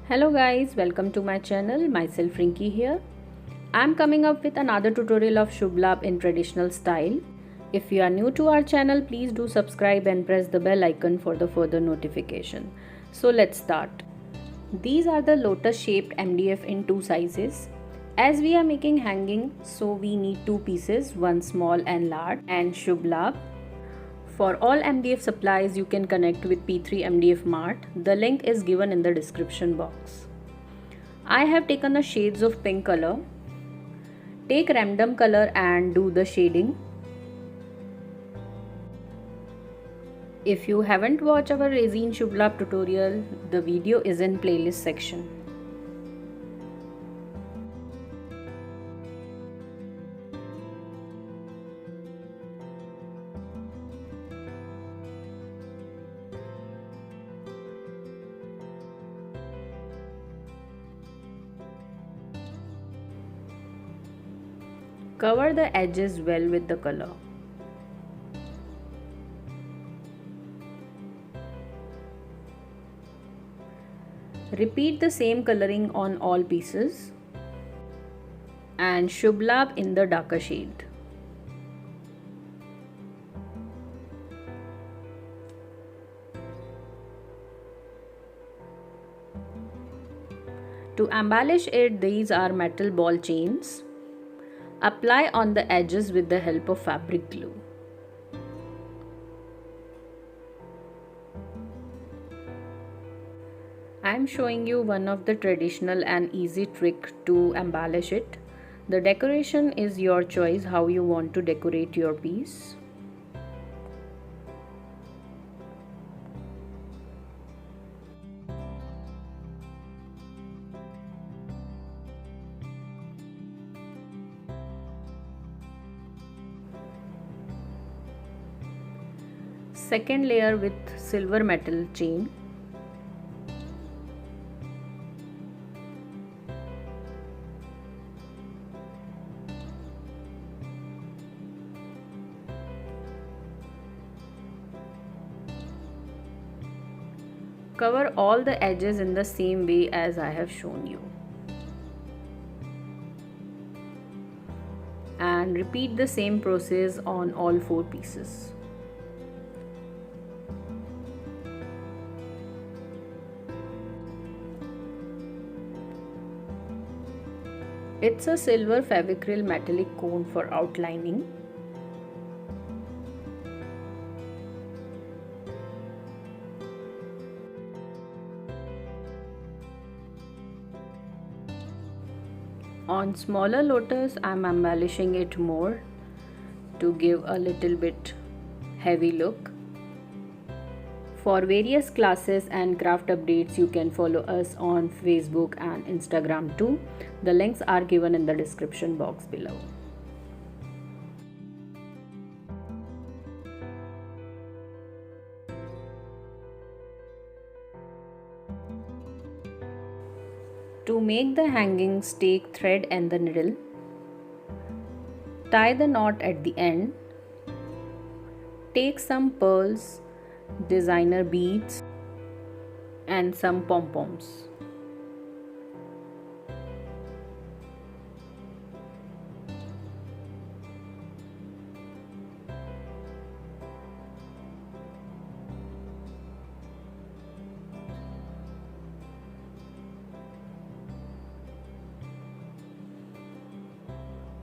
Hello guys, welcome to my channel. Myself Rinky here. I'm coming up with another tutorial of Shubh Labh in traditional style. If you are new to our channel, please do subscribe and press the bell icon for the further notification. So let's start. These are the lotus shaped MDF in two sizes. As we are making hanging, so we need two pieces, one small and large, and Shubh Labh. For all MDF supplies, you can connect with P3 MDF Mart. The link is given in the description box. I have taken the shades of pink color. Take random color and do the shading. If you haven't watched our resin Shubh Labh tutorial, the video is in playlist section. Cover the edges well with the color. Repeat the same coloring on all pieces and Shubh Labh in the darker shade. To embellish it, these are metal ball chains. Apply on the edges with the help of fabric glue. I am showing you one of the traditional and easy trick to embellish it. The decoration is your choice how you want to decorate your piece. Second layer with silver metal chain. Cover all the edges in the same way as I have shown you. And repeat the same process on all four pieces. It's a silver Fevicryl metallic cone for outlining. On smaller lotus, I'm embellishing it more to give a little bit heavy look. For various classes and craft updates, you can follow us on Facebook and Instagram too. The links are given in the description box below. To make the hangings, take thread and the needle. Tie the knot at the end. Take some pearls, designer beads and some pom-poms.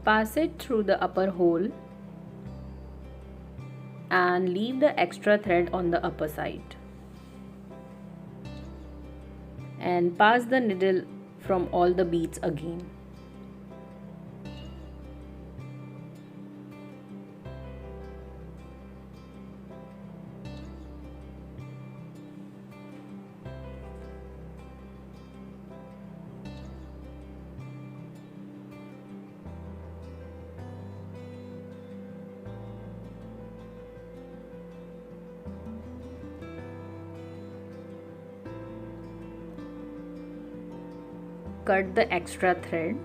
Pass it through the upper hole and leave the extra thread on the upper side. And pass the needle from all the beads again. Cut the extra thread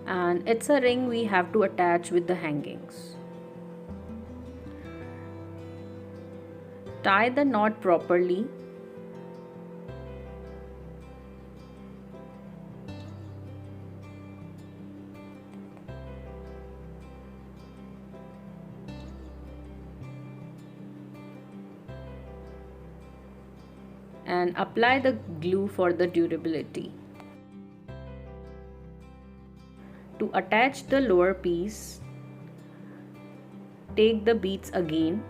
and it's a ring we have to attach with the hangings. Tie the knot properly and apply the glue for the durability. To attach the lower piece, take the beads again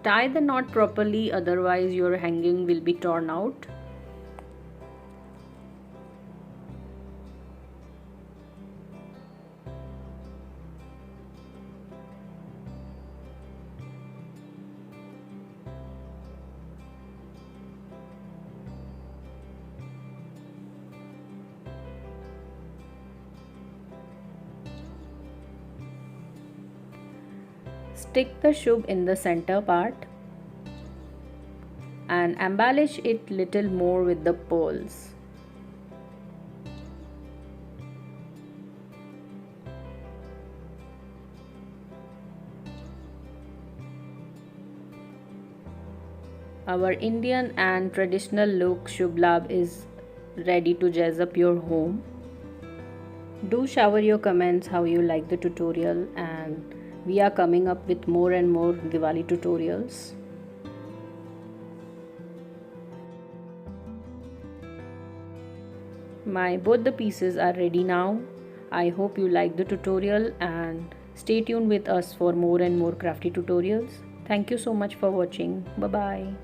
tie the knot properly, otherwise your hanging will be torn out. Stick the shubh in the center part and embellish it little more with the pearls. Our Indian and traditional look Shubh Labh is ready to jazz up your home. Do shower your comments how you like the tutorial, and we are coming up with more and more Diwali tutorials. Both the pieces are ready now. I hope you like the tutorial and stay tuned with us for more and more crafty tutorials. Thank you so much for watching. Bye bye.